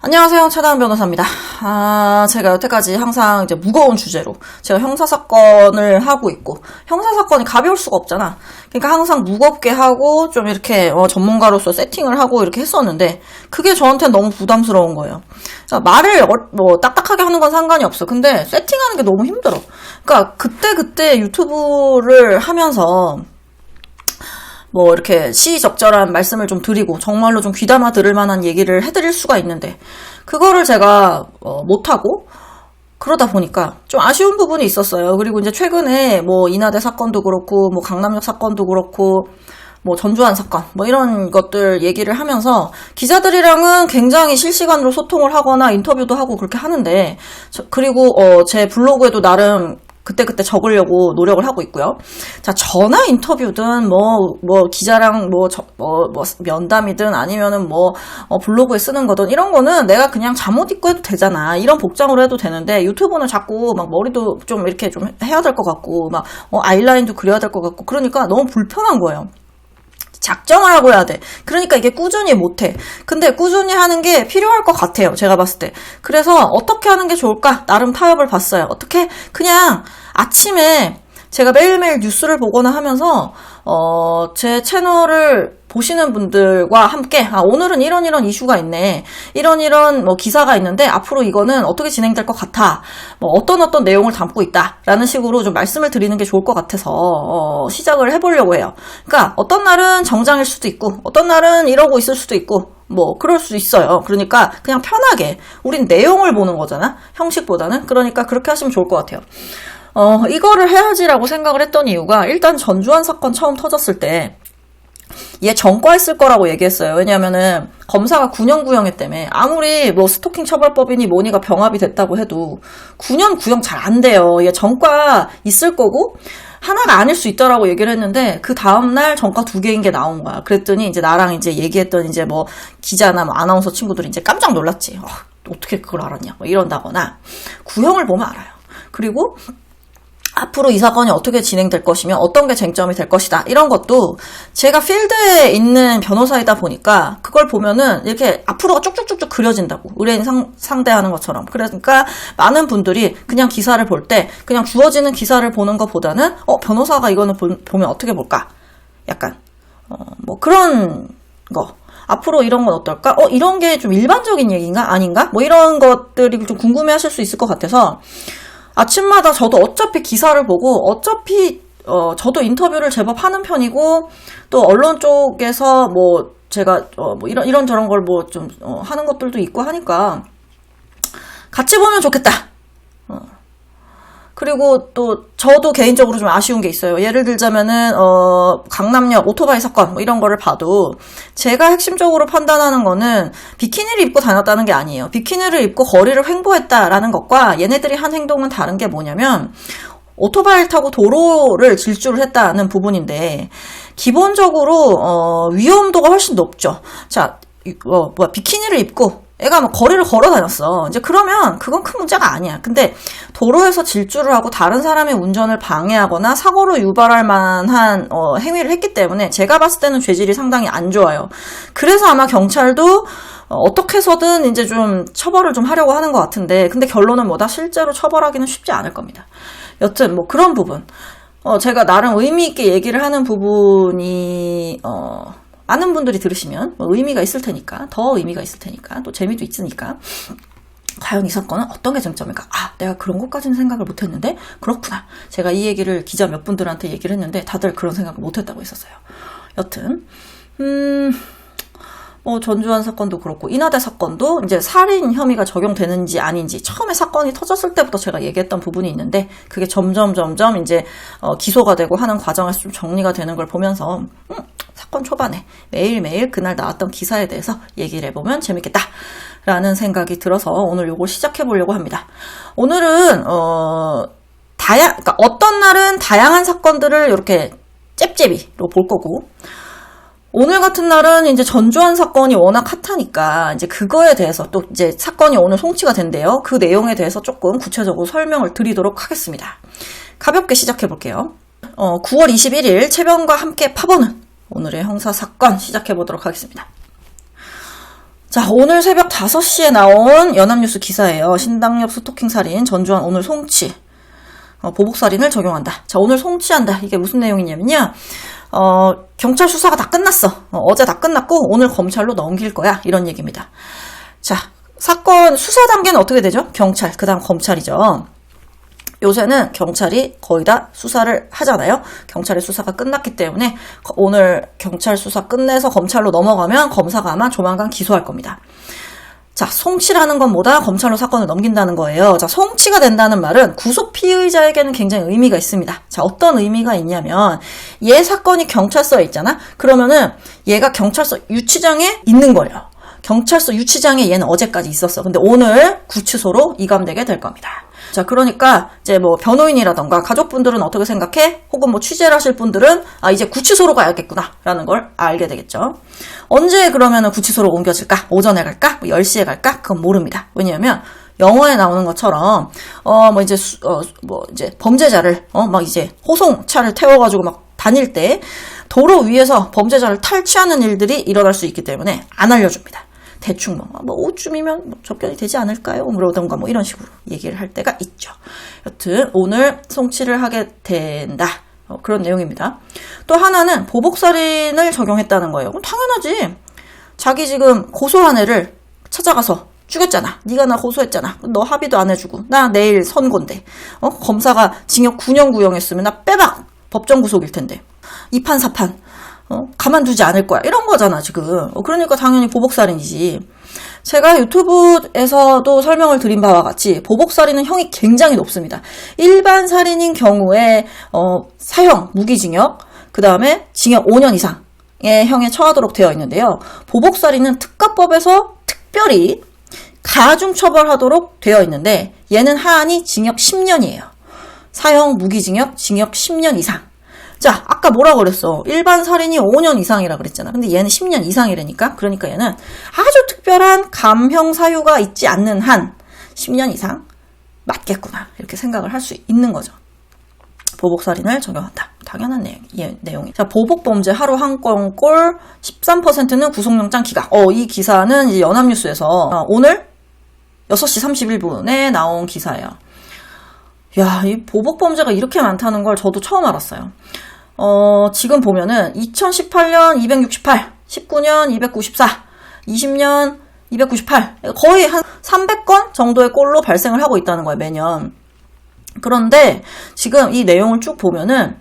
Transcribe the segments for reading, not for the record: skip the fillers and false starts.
안녕하세요. 최다은 변호사입니다. 제가 여태까지 항상 이제 무거운 주제로 제가 형사사건을 하고 있고, 형사사건이 가벼울 수가 없잖아. 그러니까 항상 무겁게 하고 좀 이렇게 전문가로서 세팅을 하고 이렇게 했었는데, 그게 저한테는 너무 부담스러운 거예요. 자, 말을 딱딱하게 하는 건 상관이 없어. 근데 세팅하는 게 너무 힘들어. 그러니까 그때 유튜브를 하면서 이렇게 시의적절한 말씀을 좀 드리고 정말로 좀 귀담아 들을 만한 얘기를 해드릴 수가 있는데, 그거를 제가 못하고 그러다 보니까 좀 아쉬운 부분이 있었어요. 그리고 이제 최근에 인하대 사건도 그렇고 강남역 사건도 그렇고 전두환 사건 이런 것들 얘기를 하면서 기자들이랑은 굉장히 실시간으로 소통을 하거나 인터뷰도 하고 그렇게 하는데, 그리고 제 블로그에도 나름 그때 적으려고 노력을 하고 있고요. 자, 전화 인터뷰든 기자랑 면담이든 아니면은 블로그에 쓰는 거든 이런 거는 내가 그냥 잠옷 입고 해도 되잖아. 이런 복장으로 해도 되는데, 유튜브는 자꾸 머리도 좀 이렇게 좀 해야 될 것 같고 아이라인도 그려야 될 것 같고 그러니까 너무 불편한 거예요. 작정을 하고 해야 돼. 그러니까 이게 꾸준히 못해. 근데 꾸준히 하는 게 필요할 것 같아요. 제가 봤을 때. 그래서 어떻게 하는 게 좋을까? 나름 타협을 봤어요. 어떻게? 그냥 아침에 제가 매일매일 뉴스를 보거나 하면서 제 채널을 보시는 분들과 함께 오늘은 이런 이슈가 있네, 이런 기사가 있는데 앞으로 이거는 어떻게 진행될 것 같아, 어떤 내용을 담고 있다 라는 식으로 좀 말씀을 드리는 게 좋을 것 같아서 시작을 해보려고 해요. 그러니까 어떤 날은 정장일 수도 있고 어떤 날은 이러고 있을 수도 있고 그럴 수 있어요. 그러니까 그냥 편하게 우린 내용을 보는 거잖아, 형식보다는. 그러니까 그렇게 하시면 좋을 것 같아요. 이거를 해야지라고 생각을 했던 이유가, 일단 전두환 사건 처음 터졌을 때 얘 전과했을 거라고 얘기했어요. 왜냐면은 검사가 9년 구형했다며. 아무리 스토킹 처벌법이니 뭐니가 병합이 됐다고 해도 9년 구형 잘 안 돼요. 얘 전과 있을 거고 하나가 아닐 수 있다라고 얘기를 했는데, 그 다음날 전과 2개인 게 나온 거야. 그랬더니 이제 나랑 이제 얘기했던 이제 기자나 아나운서 친구들이 이제 깜짝 놀랐지. 어떻게 그걸 알았냐 이런다거나. 구형을 보면 알아요. 그리고 앞으로 이 사건이 어떻게 진행될 것이며 어떤 게 쟁점이 될 것이다, 이런 것도 제가 필드에 있는 변호사이다 보니까 그걸 보면은 이렇게 앞으로가 쭉쭉쭉쭉 그려진다고, 의뢰인 상대하는 것처럼. 그러니까 많은 분들이 그냥 기사를 볼 때 그냥 주어지는 기사를 보는 것보다는 변호사가 이거는 보면 어떻게 볼까, 약간 그런 거, 앞으로 이런 건 어떨까, 이런 게 좀 일반적인 얘기인가 아닌가, 이런 것들이 좀 궁금해 하실 수 있을 것 같아서 아침마다 저도 어차피 기사를 보고, 어차피 저도 인터뷰를 제법 하는 편이고, 또 언론 쪽에서 제가 이런저런 걸 좀 하는 것들도 있고 하니까 같이 보면 좋겠다. 그리고 또 저도 개인적으로 좀 아쉬운 게 있어요. 예를 들자면은 강남역 오토바이 사건 이런 거를 봐도 제가 핵심적으로 판단하는 거는 비키니를 입고 다녔다는 게 아니에요. 비키니를 입고 거리를 횡보했다라는 것과 얘네들이 한 행동은 다른 게 뭐냐면, 오토바이를 타고 도로를 질주를 했다는 부분인데, 기본적으로 위험도가 훨씬 높죠. 자, 비키니를 입고 애가 거리를 걸어 다녔어. 이제 그러면 그건 큰 문제가 아니야. 근데 도로에서 질주를 하고 다른 사람의 운전을 방해하거나 사고로 유발할 만한 행위를 했기 때문에 제가 봤을 때는 죄질이 상당히 안 좋아요. 그래서 아마 경찰도 어떻게 해서든 이제 좀 처벌을 좀 하려고 하는 것 같은데, 근데 결론은 뭐다? 실제로 처벌하기는 쉽지 않을 겁니다. 여튼 그런 부분, 제가 나름 의미 있게 얘기를 하는 부분이 많은 분들이 들으시면 의미가 있을 테니까, 더 의미가 있을 테니까, 또 재미도 있으니까, 과연 이 사건은 어떤 게 쟁점일까? 내가 그런 것까지는 생각을 못했는데 그렇구나. 제가 이 얘기를 기자 몇 분들한테 얘기를 했는데 다들 그런 생각을 못했다고 했었어요. 여튼 전두환 사건도 그렇고 인하대 사건도 이제 살인 혐의가 적용되는지 아닌지 처음에 사건이 터졌을 때부터 제가 얘기했던 부분이 있는데, 그게 점점 이제 기소가 되고 하는 과정에서 좀 정리가 되는 걸 보면서 사건 초반에 매일매일 그날 나왔던 기사에 대해서 얘기를 해보면 재밌겠다 라는 생각이 들어서 오늘 요걸 시작해 보려고 합니다. 오늘은 그러니까 어떤 날은 다양한 사건들을 이렇게 잽잽이로 볼 거고, 오늘 같은 날은 이제 전두환 사건이 워낙 핫하니까 이제 그거에 대해서, 또 이제 사건이 오늘 송치가 된대요. 그 내용에 대해서 조금 구체적으로 설명을 드리도록 하겠습니다. 가볍게 시작해 볼게요. 9월 21일 채변과 함께 파보는 오늘의 형사 사건 시작해 보도록 하겠습니다. 자, 오늘 새벽 5시에 나온 연합뉴스 기사예요. 신당역 스토킹 살인, 전주환 오늘 송치. 보복살인을 적용한다. 자, 오늘 송치한다. 이게 무슨 내용이냐면요. 경찰 수사가 다 끝났어. 어제 다 끝났고 오늘 검찰로 넘길 거야. 이런 얘기입니다. 자, 사건 수사 단계는 어떻게 되죠? 경찰, 그 다음 검찰이죠. 요새는 경찰이 거의 다 수사를 하잖아요. 경찰의 수사가 끝났기 때문에 오늘 경찰 수사 끝내서 검찰로 넘어가면 검사가 아마 조만간 기소할 겁니다. 자, 송치라는 건 뭐다? 검찰로 사건을 넘긴다는 거예요. 자, 송치가 된다는 말은 구속 피의자에게는 굉장히 의미가 있습니다. 자, 어떤 의미가 있냐면 얘 사건이 경찰서에 있잖아? 그러면은 얘가 경찰서 유치장에 있는 거예요. 경찰서 유치장에 얘는 어제까지 있었어. 근데 오늘 구치소로 이감되게 될 겁니다. 자, 그러니까 이제 뭐 변호인이라던가 가족분들은 어떻게 생각해? 혹은 뭐 취재를 하실 분들은 이제 구치소로 가야겠구나 라는 걸 알게 되겠죠. 언제 그러면은 구치소로 옮겨질까? 오전에 갈까? 뭐 10시에 갈까? 그건 모릅니다. 왜냐하면 영화에 나오는 것처럼 이제 범죄자를 막 이제 호송차를 태워가지고 막 다닐 때 도로 위에서 범죄자를 탈취하는 일들이 일어날 수 있기 때문에 안 알려줍니다. 대충 뭐 5쯤이면 접견이 되지 않을까요? 그러던가 뭐 이런 식으로 얘기를 할 때가 있죠. 여튼 오늘 송치를 하게 된다. 그런 내용입니다. 또 하나는 보복살인을 적용했다는 거예요. 그럼 당연하지. 자기 지금 고소한 애를 찾아가서 죽였잖아. 네가 나 고소했잖아. 너 합의도 안 해주고 나 내일 선고인데 검사가 징역 9년 구형했으면 나 빼박 법정 구속일 텐데 이판사판 가만두지 않을 거야. 이런 거잖아, 지금. 그러니까 당연히 보복살인이지. 제가 유튜브에서도 설명을 드린 바와 같이 보복살인은 형이 굉장히 높습니다. 일반 살인인 경우에 사형, 무기징역, 그 다음에 징역 5년 이상의 형에 처하도록 되어 있는데요. 보복살인은 특가법에서 특별히 가중처벌하도록 되어 있는데 얘는 하한이 징역 10년이에요. 사형, 무기징역, 징역 10년 이상. 자, 아까 뭐라 그랬어? 일반 살인이 5년 이상이라 그랬잖아. 근데 얘는 10년 이상이라니까? 그러니까 얘는 아주 특별한 감형 사유가 있지 않는 한 10년 이상 맞겠구나. 이렇게 생각을 할 수 있는 거죠. 보복살인을 적용한다. 당연한 내용이. 자, 보복범죄 하루 한 건 꼴 13%는 구속영장 기각. 이 기사는 이제 연합뉴스에서 오늘 6시 31분에 나온 기사예요. 야, 이 보복범죄가 이렇게 많다는 걸 저도 처음 알았어요. 지금 보면은 2018년 268, 19년 294, 20년 298, 거의 한 300건 정도의 꼴로 발생을 하고 있다는 거예요, 매년. 그런데 지금 이 내용을 쭉 보면은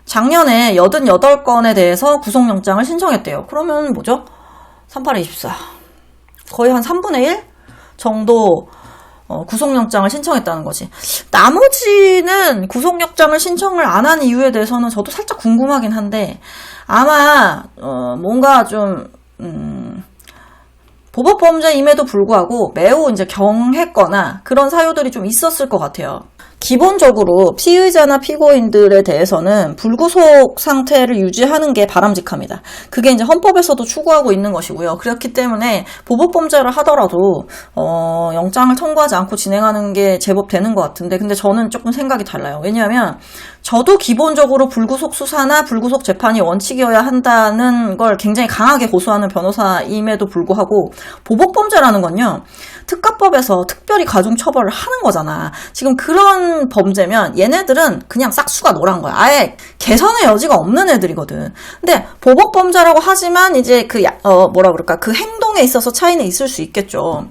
작년에 88건에 대해서 구속영장을 신청했대요. 그러면 뭐죠? 38에 24. 거의 한 3분의 1 정도 구속영장을 신청했다는 거지. 나머지는 구속영장을 신청을 안 한 이유에 대해서는 저도 살짝 궁금하긴 한데 아마 뭔가 좀 보복범죄임에도 불구하고 매우 이제 경했거나 그런 사유들이 좀 있었을 것 같아요. 기본적으로 피의자나 피고인들에 대해서는 불구속 상태를 유지하는 게 바람직합니다. 그게 이제 헌법에서도 추구하고 있는 것이고요. 그렇기 때문에 보복범죄를 하더라도 영장을 청구하지 않고 진행하는 게 제법 되는 것 같은데 근데 저는 조금 생각이 달라요. 왜냐하면 저도 기본적으로 불구속 수사나 불구속 재판이 원칙이어야 한다는 걸 굉장히 강하게 고수하는 변호사임에도 불구하고 보복범죄라는 건요. 특가법에서 특별히 가중처벌을 하는 거잖아. 지금 그런 범죄면 얘네들은 그냥 싹수가 노란 거야. 아예 개선의 여지가 없는 애들이거든. 근데 보복범죄라고 하지만 이제 그 행동에 있어서 차이는 있을 수 있겠죠.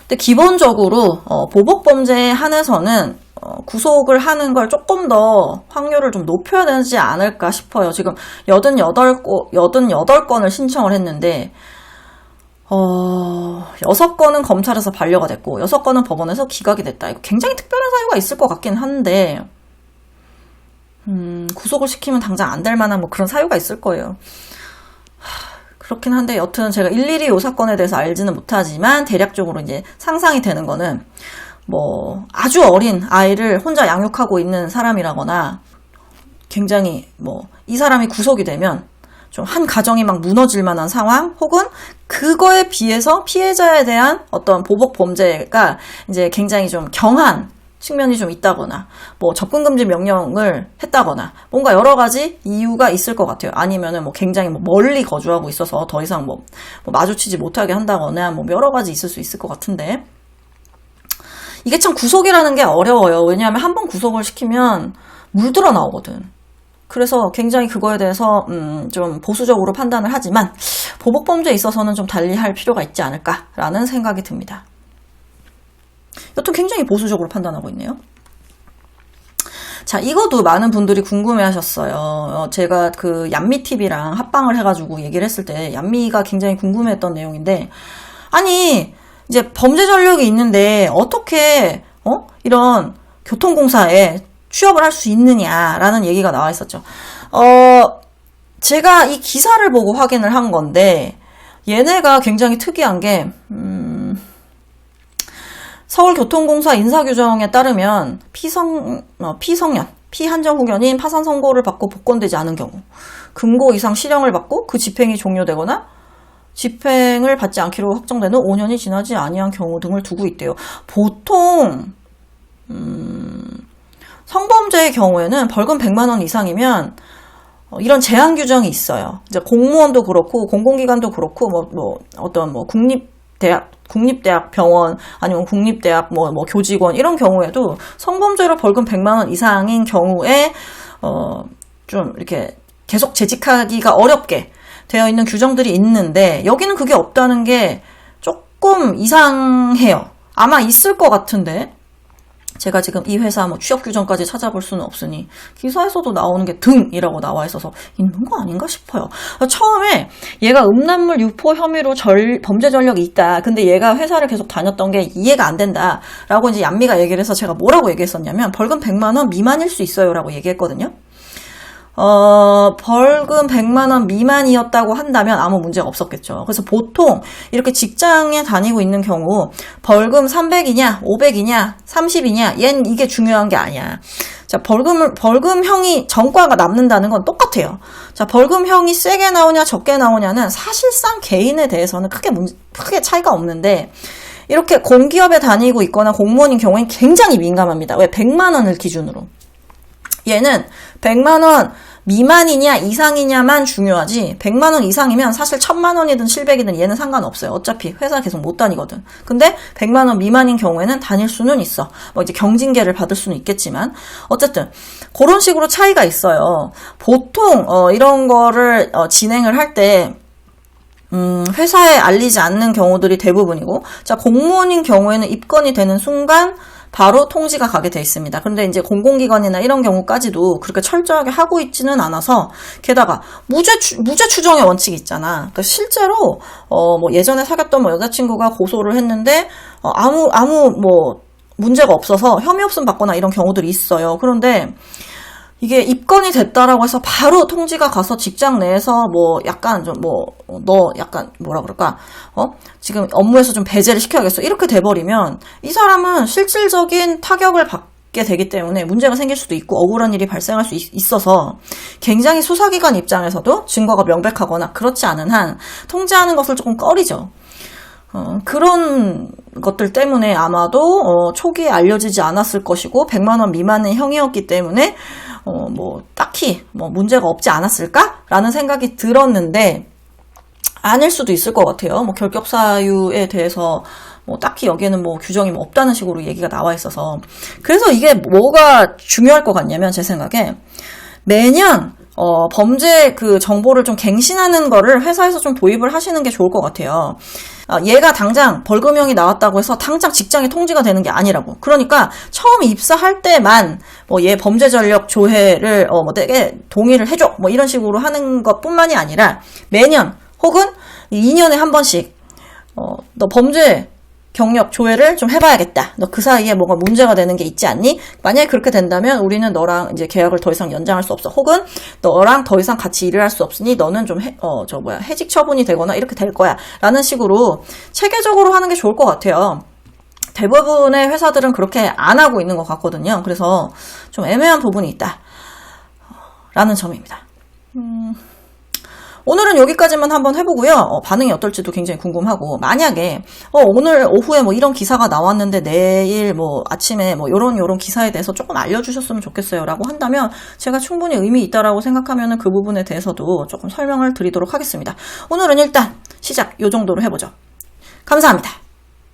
근데 기본적으로 보복범죄에 한해서는 구속을 하는 걸 조금 더 확률을 좀 높여야 되지 않을까 싶어요. 지금 88건을 신청을 했는데 6건은 검찰에서 반려가 됐고 6건은 법원에서 기각이 됐다. 이거 굉장히 특별한 사유가 있을 것 같긴 한데 구속을 시키면 당장 안 될 만한 뭐 그런 사유가 있을 거예요. 그렇긴 한데 여튼 제가 일일이 이 사건에 대해서 알지는 못하지만 대략적으로 이제 상상이 되는 거는 뭐 아주 어린 아이를 혼자 양육하고 있는 사람이라거나 굉장히 뭐 이 사람이 구속이 되면 좀 한 가정이 막 무너질 만한 상황 혹은 그거에 비해서 피해자에 대한 어떤 보복 범죄가 이제 굉장히 좀 경한 측면이 좀 있다거나, 뭐 접근금지 명령을 했다거나, 뭔가 여러 가지 이유가 있을 것 같아요. 아니면은 뭐 굉장히 뭐 멀리 거주하고 있어서 더 이상 뭐 마주치지 못하게 한다거나, 뭐 여러 가지 있을 수 있을 것 같은데, 이게 참 구속이라는 게 어려워요. 왜냐하면 한번 구속을 시키면 물들어 나오거든. 그래서 굉장히 그거에 대해서 좀 보수적으로 판단을 하지만 보복범죄에 있어서는 좀 달리할 필요가 있지 않을까라는 생각이 듭니다. 여튼 굉장히 보수적으로 판단하고 있네요. 자, 이것도 많은 분들이 궁금해하셨어요. 제가 그 얀미TV랑 합방을 해가지고 얘기를 했을 때 얀미가 굉장히 궁금해했던 내용인데, 아니 이제 범죄 전력이 있는데 어떻게 이런 교통공사에 취업을 할 수 있느냐라는 얘기가 나와 있었죠. 제가 이 기사를 보고 확인을 한 건데, 얘네가 굉장히 특이한 게 서울교통공사 인사규정에 따르면 피성년, 피한정 후견인 파산 선고를 받고 복권되지 않은 경우, 금고 이상 실형을 받고 그 집행이 종료되거나 집행을 받지 않기로 확정되는 5년이 지나지 아니한 경우 등을 두고 있대요. 보통 성범죄의 경우에는 벌금 100만 원 이상이면 이런 제한 규정이 있어요. 이제 공무원도 그렇고 공공기관도 그렇고 어떤 국립대학 병원 아니면 국립대학 교직원 이런 경우에도 성범죄로 벌금 100만 원 이상인 경우에 좀 이렇게 계속 재직하기가 어렵게 되어 있는 규정들이 있는데, 여기는 그게 없다는 게 조금 이상해요. 아마 있을 것 같은데, 제가 지금 이 회사 취업 규정까지 찾아볼 수는 없으니 기사에서도 나오는 게 등이라고 나와 있어서 있는 거 아닌가 싶어요. 처음에 얘가 음란물 유포 혐의로 범죄 전력이 있다. 근데 얘가 회사를 계속 다녔던 게 이해가 안 된다라고 이제 얀미가 얘기를 해서 제가 뭐라고 얘기했었냐면 벌금 100만 원 미만일 수 있어요라고 얘기했거든요. 벌금 100만 원 미만이었다고 한다면 아무 문제가 없었겠죠. 그래서 보통 이렇게 직장에 다니고 있는 경우 벌금 300이냐, 500이냐, 30이냐, 얜 이게 중요한 게 아니야. 자, 벌금형이 전과가 남는다는 건 똑같아요. 자, 벌금형이 세게 나오냐, 적게 나오냐는 사실상 개인에 대해서는 크게 차이가 없는데, 이렇게 공기업에 다니고 있거나 공무원인 경우엔 굉장히 민감합니다. 왜? 100만 원을 기준으로. 얘는 100만 원 미만이냐 이상이냐만 중요하지, 100만 원 이상이면 사실 1000만 원이든 700이든 얘는 상관없어요. 어차피 회사 계속 못 다니거든. 근데 100만 원 미만인 경우에는 다닐 수는 있어. 이제 경징계를 받을 수는 있겠지만, 어쨌든 그런 식으로 차이가 있어요. 보통 이런 거를 진행을 할 때 회사에 알리지 않는 경우들이 대부분이고, 자, 공무원인 경우에는 입건이 되는 순간 바로 통지가 가게 돼 있습니다. 그런데 이제 공공기관이나 이런 경우까지도 그렇게 철저하게 하고 있지는 않아서, 게다가 무죄 추정의 원칙이 있잖아. 그러니까 실제로 예전에 사귀었던 여자친구가 고소를 했는데 아무 문제가 없어서 혐의 없음 받거나 이런 경우들이 있어요. 그런데 이게 입건이 됐다라고 해서 바로 통지가 가서 직장 내에서 지금 업무에서 좀 배제를 시켜야겠어, 이렇게 돼버리면 이 사람은 실질적인 타격을 받게 되기 때문에 문제가 생길 수도 있고 억울한 일이 발생할 수 있어서, 굉장히 수사기관 입장에서도 증거가 명백하거나 그렇지 않은 한 통지하는 것을 조금 꺼리죠. 그런 것들 때문에 아마도 초기에 알려지지 않았을 것이고 100만 원 미만의 형이었기 때문에 딱히 문제가 없지 않았을까라는 생각이 들었는데, 아닐 수도 있을 것 같아요. 결격 사유에 대해서 딱히 여기에는 규정이 없다는 식으로 얘기가 나와 있어서. 그래서 이게 뭐가 중요할 것 같냐면, 제 생각에 매년 범죄 그 정보를 좀 갱신하는 거를 회사에서 좀 도입을 하시는 게 좋을 것 같아요. 얘가 당장 벌금형이 나왔다고 해서 당장 직장에 통지가 되는 게 아니라고. 그러니까 처음 입사할 때만 얘 범죄 전력 조회를 내게 동의를 해줘, 이런 식으로 하는 것뿐만이 아니라 매년 혹은 2년에 한 번씩 너 범죄 경력 조회를 좀 해봐야겠다. 너 그 사이에 뭐가 문제가 되는 게 있지 않니? 만약에 그렇게 된다면 우리는 너랑 이제 계약을 더 이상 연장할 수 없어. 혹은 너랑 더 이상 같이 일을 할 수 없으니 너는 좀 해직 처분이 되거나 이렇게 될 거야. 라는 식으로 체계적으로 하는 게 좋을 것 같아요. 대부분의 회사들은 그렇게 안 하고 있는 것 같거든요. 그래서 좀 애매한 부분이 있다. 라는 점입니다. 오늘은 여기까지만 한번 해보고요. 반응이 어떨지도 굉장히 궁금하고, 만약에 오늘 오후에 뭐 이런 기사가 나왔는데 내일 뭐 아침에 뭐 요런 기사에 대해서 조금 알려주셨으면 좋겠어요 라고 한다면 제가 충분히 의미 있다라고 생각하면 그 부분에 대해서도 조금 설명을 드리도록 하겠습니다. 오늘은 일단 시작 요 정도로 해보죠. 감사합니다.